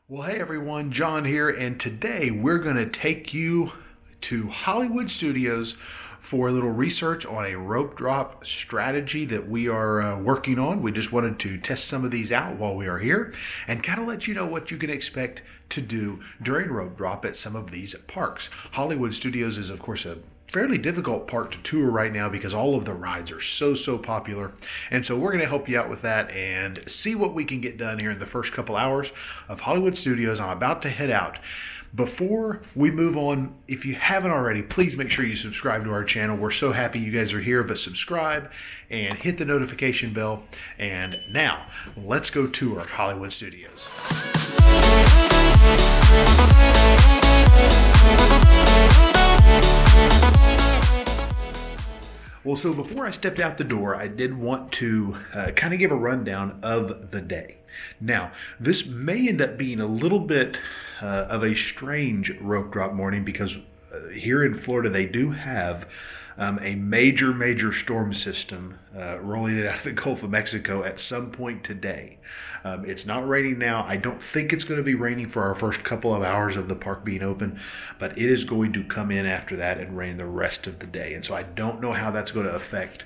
Well, hey everyone, John here, and today we're going to take you to Hollywood Studios for a little research on a rope drop strategy that we are working on. We just wanted to test some of these out while we are here and kind of let you know what you can expect to do during rope drop at some of these parks. Hollywood Studios is, of course, a fairly difficult park to tour right now because all of the rides are so popular, and so we're going to help you out with that and see what we can get done here in the first couple hours of Hollywood Studios. I'm about to head out. Before we move on, if you haven't already, please make sure you subscribe to our channel. We're so happy you guys are here, but subscribe and hit the notification bell. And now let's go tour Hollywood Studios. Well, so before I stepped out the door, I did want to kind of give a rundown of the day. Now, this may end up being a little bit of a strange rope drop morning because here in Florida, they do have a major storm system rolling it out of the Gulf of Mexico at some point today. It's not raining now. I don't think it's going to be raining for our first couple of hours of the park being open, but it is going to come in after that and rain the rest of the day. And so I don't know how that's going to affect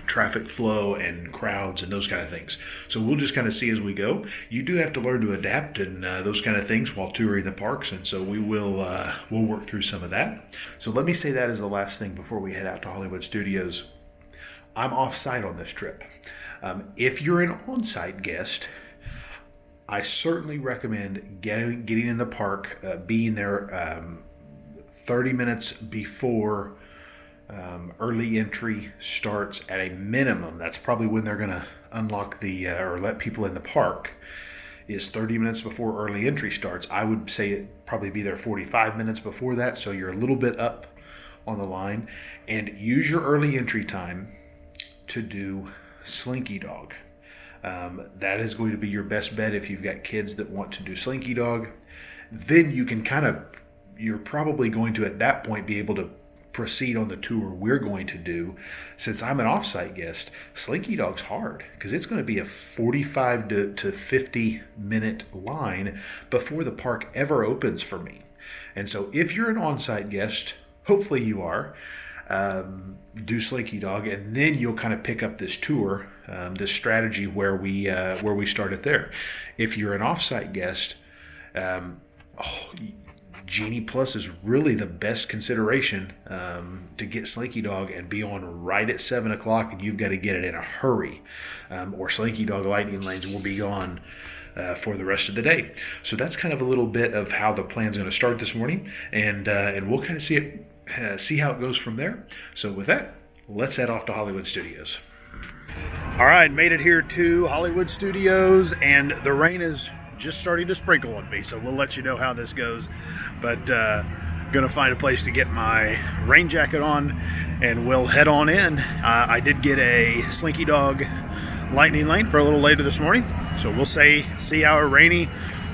traffic flow and crowds and those kind of things. So we'll just kind of see as we go. You do have to learn to adapt and those kind of things while touring the parks, and so we'll work through some of that. So let me say that as the last thing before we head out to Hollywood Studios. I'm off-site on this trip. If you're an on-site guest, I certainly recommend getting in the park, being there 30 minutes before early entry starts at a minimum. That's probably when they're going to unlock the or let people in the park, is 30 minutes before early entry starts. I would say it probably be there 45 minutes before that, so you're a little bit up on the line, and use your early entry time to do Slinky Dog. That is going to be your best bet if you've got kids that want to do Slinky Dog. Then you can you're probably going to at that point be able to proceed on the tour we're going to do. Since I'm an off-site guest, Slinky Dog's hard because it's going to be a 45 to 50 minute line before the park ever opens for me. And so if you're an on-site guest, hopefully you are, do Slinky Dog, and then you'll kind of pick up this tour, this strategy where we started there. If you're an off-site guest, Genie Plus is really the best consideration to get Slinky Dog and be on right at 7 o'clock, and you've got to get it in a hurry, or Slinky Dog Lightning Lanes will be gone for the rest of the day. So that's kind of a little bit of how the plan's going to start this morning, and we'll kind of see how it goes from there. So with that, let's head off to Hollywood Studios. All right, made it here to Hollywood Studios, and the rain is just starting to sprinkle on me, so we'll let you know how this goes. But gonna find a place to get my rain jacket on, and we'll head on in. I did get a Slinky Dog Lightning Lane for a little later this morning, so we'll see how a rainy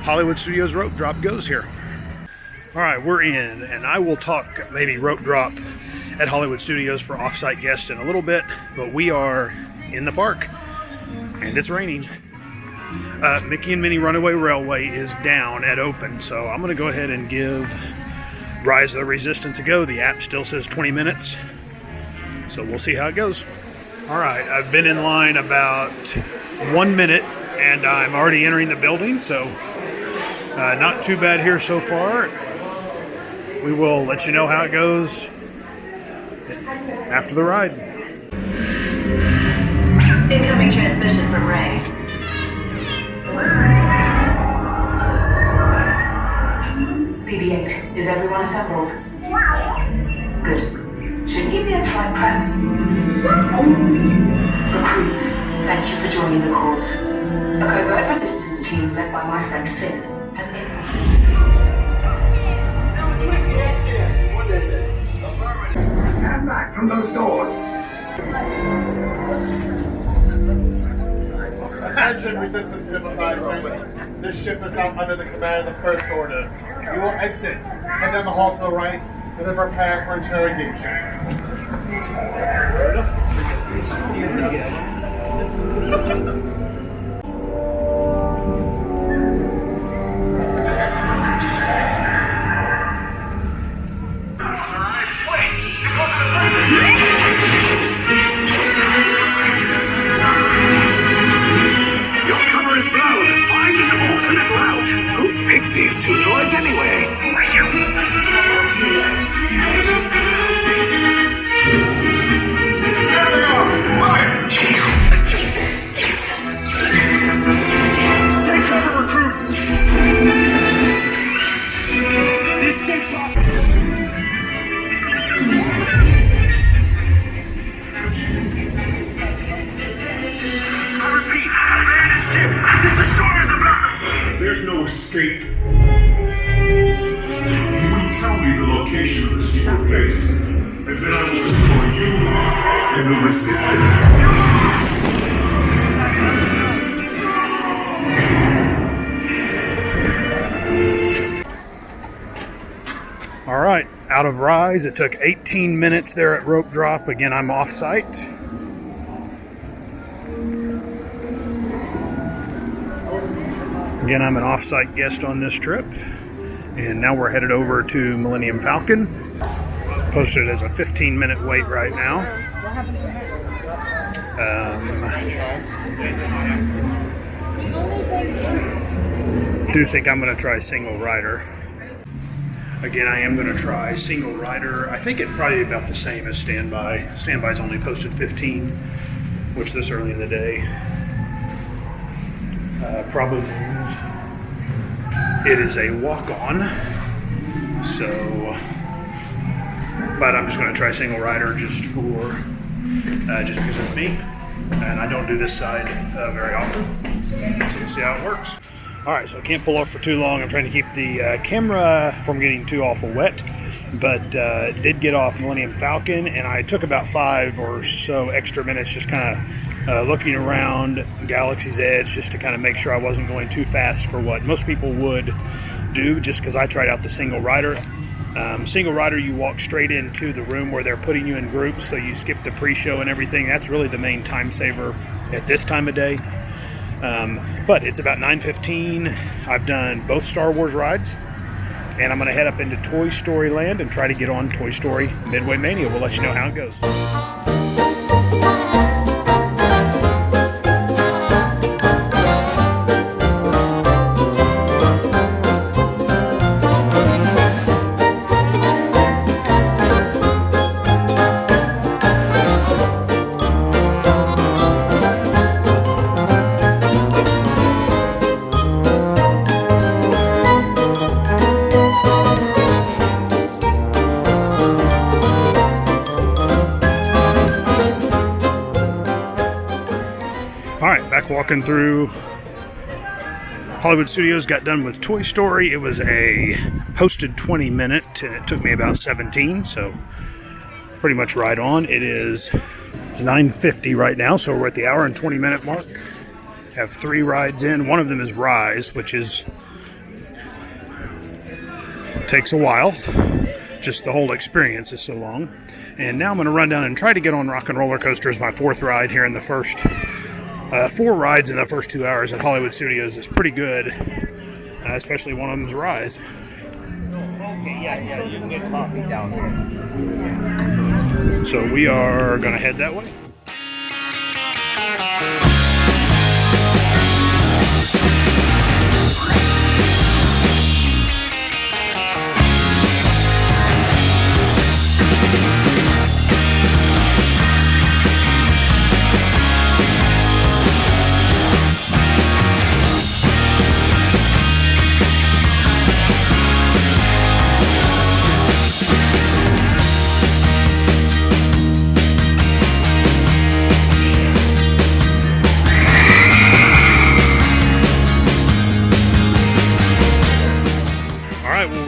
Hollywood Studios rope drop goes here. All right, we're in, and I will talk maybe rope drop at Hollywood Studios for off-site guests in a little bit, but we are in the park, and it's raining. Mickey and Minnie Runaway Railway is down at open, so I'm going to go ahead and give Rise of the Resistance a go. The app still says 20 minutes, so we'll see how it goes. All right, I've been in line about 1 minute, and I'm already entering the building, so not too bad here so far. We will let you know how it goes after the ride. Incoming transmission from Ray. BB-8, is everyone assembled? Good. Shouldn't you be in flight prep? Recruits, thank you for joining the cause. A covert resistance team led by my friend Finn has infiltrated. Stand back from those doors. Attention, resistance sympathizers. This ship is out under the command of the First Order. You will exit, head down the hall to the right, and then prepare for interrogation. these two droids anyway? There they are! Fire! Take cover, recruits! Distant talk! I repeat, abandoned ship! This destroyer's about them! There's no escape. You will tell me the location of the secret base, and then I will destroy you and the resistance. All right, out of Rise. It took 18 minutes there at rope drop. Again, I'm off-site. Again, I'm an off-site guest on this trip. And now we're headed over to Millennium Falcon. Posted as a 15-minute wait right now. Do think I'm going to try single rider. Again, I am going to try single rider. I think it's probably about the same as standby. Standby's only posted 15, which this early in the day probably means it is a walk-on. So, but I'm just going to try single rider just because it's me, and I don't do this side very often. So we'll see how it works. All right, so I can't pull up for too long. I'm trying to keep the camera from getting too awful wet, but did get off Millennium Falcon, and I took about 5 or so extra minutes just kind of looking around Galaxy's Edge just to kind of make sure I wasn't going too fast for what most people would do, just because I tried out the single rider. Single rider, you walk straight into the room where they're putting you in groups, so you skip the pre-show and everything. That's really the main time saver at this time of day. But it's about 9:15. I've done both Star Wars rides, and I'm going to head up into Toy Story Land and try to get on Toy Story Midway Mania. We'll let you know how it goes. Walking through Hollywood Studios, got done with Toy Story. It was a posted 20 minute, and it took me about 17, so pretty much right on. It's 9:50 right now, so we're at the hour and 20 minute mark. Have 3 rides in. One of them is Rise, which takes a while. Just the whole experience is so long. And now I'm going to run down and try to get on Rock and Roller Coaster as my 4th ride here in the first 4 rides in the first 2 hours at Hollywood Studios is pretty good, especially one of them's Rise. Okay, yeah, you can get coffee down there. So we are going to head that way.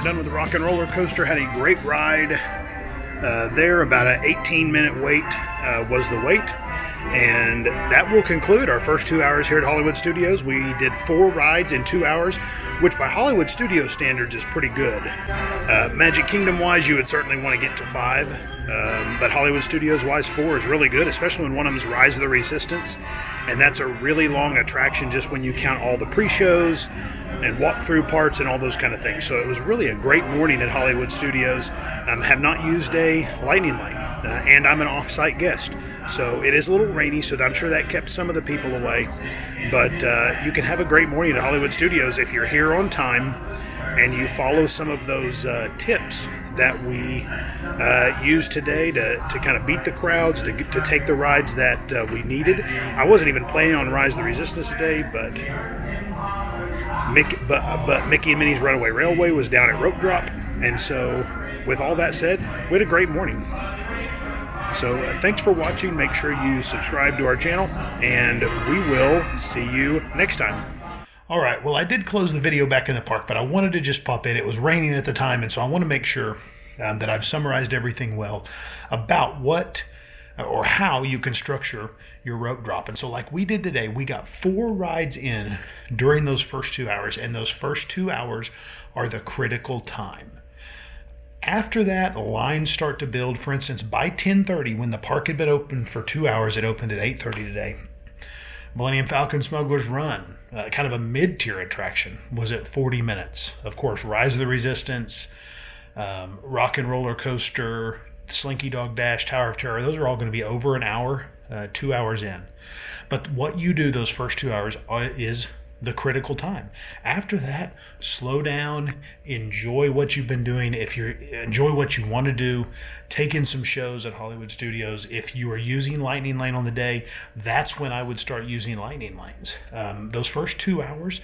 Done with the Rock and Roller Coaster. Had a great ride there. About an 18-minute wait was the wait, and that will conclude our first 2 hours here at Hollywood Studios. We did 4 rides in 2 hours, which by Hollywood Studios standards is pretty good. Magic Kingdom wise, you would certainly want to get to 5, but Hollywood Studios wise, 4 is really good, especially when one of them is Rise of the Resistance, and that's a really long attraction just when you count all the pre-shows and walk-through parts and all those kind of things. So it was really a great morning at Hollywood Studios. Have not used a lightning lane. and I'm an off-site guest. So it is a little rainy, so I'm sure that kept some of the people away. But you can have a great morning at Hollywood Studios if you're here on time and you follow some of those tips that we used today to kind of beat the crowds, to take the rides that we needed. I wasn't even planning on Rise of the Resistance today, but Mickey and Minnie's Runaway Railway was down at Rope Drop, and so with all that said, we had a great morning. So thanks for watching. Make sure you subscribe to our channel, and we will see you next time. All right, well, I did close the video back in the park, but I wanted to just pop in. It was raining at the time, and so I want to make sure that I've summarized everything well about what or how you can structure your rope drop. And so like we did today, we got 4 rides in during those first 2 hours, and those first 2 hours are the critical time. After that, lines start to build. For instance, by 10:30, when the park had been open for 2 hours, it opened at 8:30 today. Millennium Falcon Smuggler's Run, kind of a mid-tier attraction, was at 40 minutes. Of course, Rise of the Resistance, Rock and Roller Coaster, Slinky Dog Dash, Tower of Terror, those are all going to be over an hour, 2 hours in. But what you do those first 2 hours is the critical time. After that, slow down, enjoy what you've been doing. If you enjoy what you want to do, take in some shows at Hollywood Studios. If you are using Lightning Lane on the day, that's when I would start using Lightning Lanes. Those first 2 hours,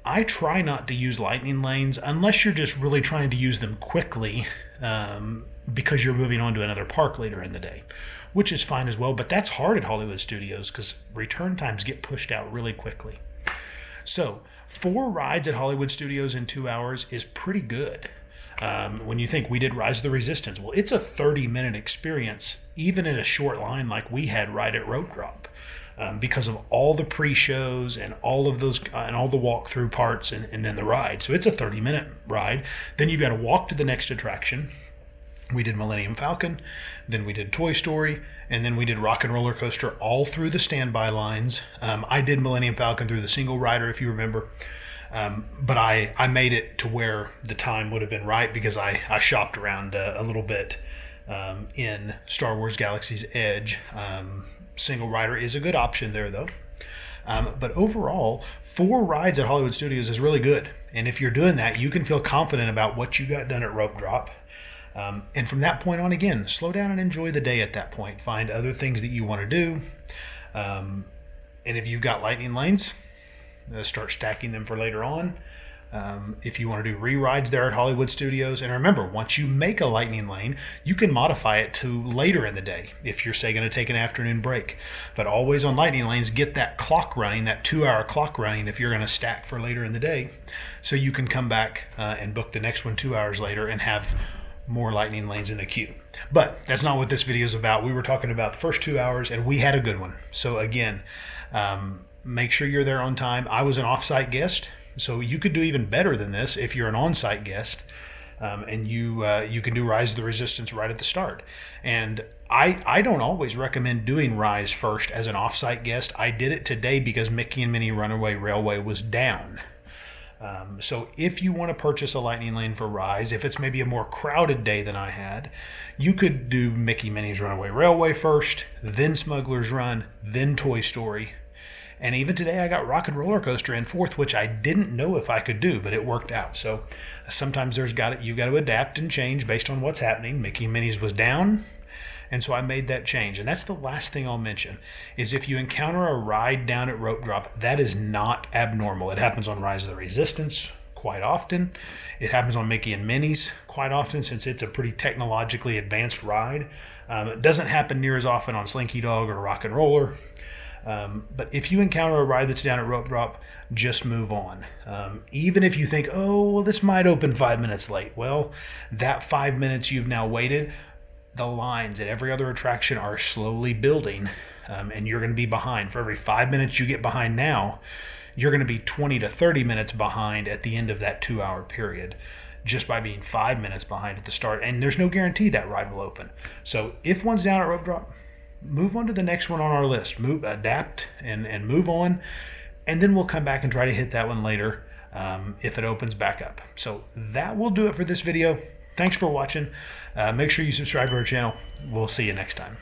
I try not to use Lightning Lanes unless you're just really trying to use them quickly because you're moving on to another park later in the day, which is fine as well. But that's hard at Hollywood Studios because return times get pushed out really quickly. So 4 rides at Hollywood Studios in 2 hours is pretty good. When you think we did Rise of the Resistance, well, it's a 30-minute experience, even in a short line like we had right at Rope Drop, because of all the pre-shows and all of those and all the walkthrough parts and then the ride. So it's a 30-minute ride. Then you've got to walk to the next attraction. We did Millennium Falcon, then we did Toy Story, and then we did Rock and Roller Coaster all through the standby lines. I did Millennium Falcon through the single rider, if you remember, but I made it to where the time would have been right because I shopped around a little bit in Star Wars Galaxy's Edge. Single rider is a good option there, though. But overall, 4 rides at Hollywood Studios is really good. And if you're doing that, you can feel confident about what you got done at Rope Drop. And from that point on, again, slow down and enjoy the day at that point. Find other things that you want to do. And if you've got Lightning Lanes, start stacking them for later on. If you want to do re-rides there at Hollywood Studios. And remember, once you make a Lightning Lane, you can modify it to later in the day if you're, say, going to take an afternoon break. But always on Lightning Lanes, get that clock running, that 2-hour clock running if you're going to stack for later in the day. So you can come back and book the next one 2 hours later and have more Lightning Lanes in the queue. But that's not what this video is about. We were talking about the first 2 hours, and we had a good one. So again, make sure you're there on time. I was an off-site guest, so you could do even better than this if you're an on-site guest, and you can do Rise of the Resistance right at the start. And I don't always recommend doing Rise first as an off-site guest. I did it today because Mickey and Minnie Runaway Railway was down. So if you want to purchase a Lightning Lane for Rise, if it's maybe a more crowded day than I had, you could do Mickey Minnie's Runaway Railway first, then Smuggler's Run, then Toy Story. And even today I got Rock and Roller Coaster in 4th, which I didn't know if I could do, but it worked out. So sometimes you've got to adapt and change based on what's happening. Mickey and Minnie's was down, and so I made that change. And that's the last thing I'll mention, is if you encounter a ride down at Rope Drop, that is not abnormal. It happens on Rise of the Resistance quite often. It happens on Mickey and Minnie's quite often, since it's a pretty technologically advanced ride. It doesn't happen near as often on Slinky Dog or Rock and Roller. But if you encounter a ride that's down at Rope Drop, just move on. Even if you think, oh, well, this might open 5 minutes late. Well, that 5 minutes you've now waited, the lines at every other attraction are slowly building, and you're going to be behind. For every 5 minutes you get behind now, you're going to be 20 to 30 minutes behind at the end of that 2-hour period, just by being 5 minutes behind at the start. And there's no guarantee that ride will open. So if one's down at Rope Drop, move on to the next one on our list. Adapt and move on, and then we'll come back and try to hit that one later if it opens back up. So that will do it for this video. thanks for watching. Make sure you subscribe to our channel. We'll see you next time.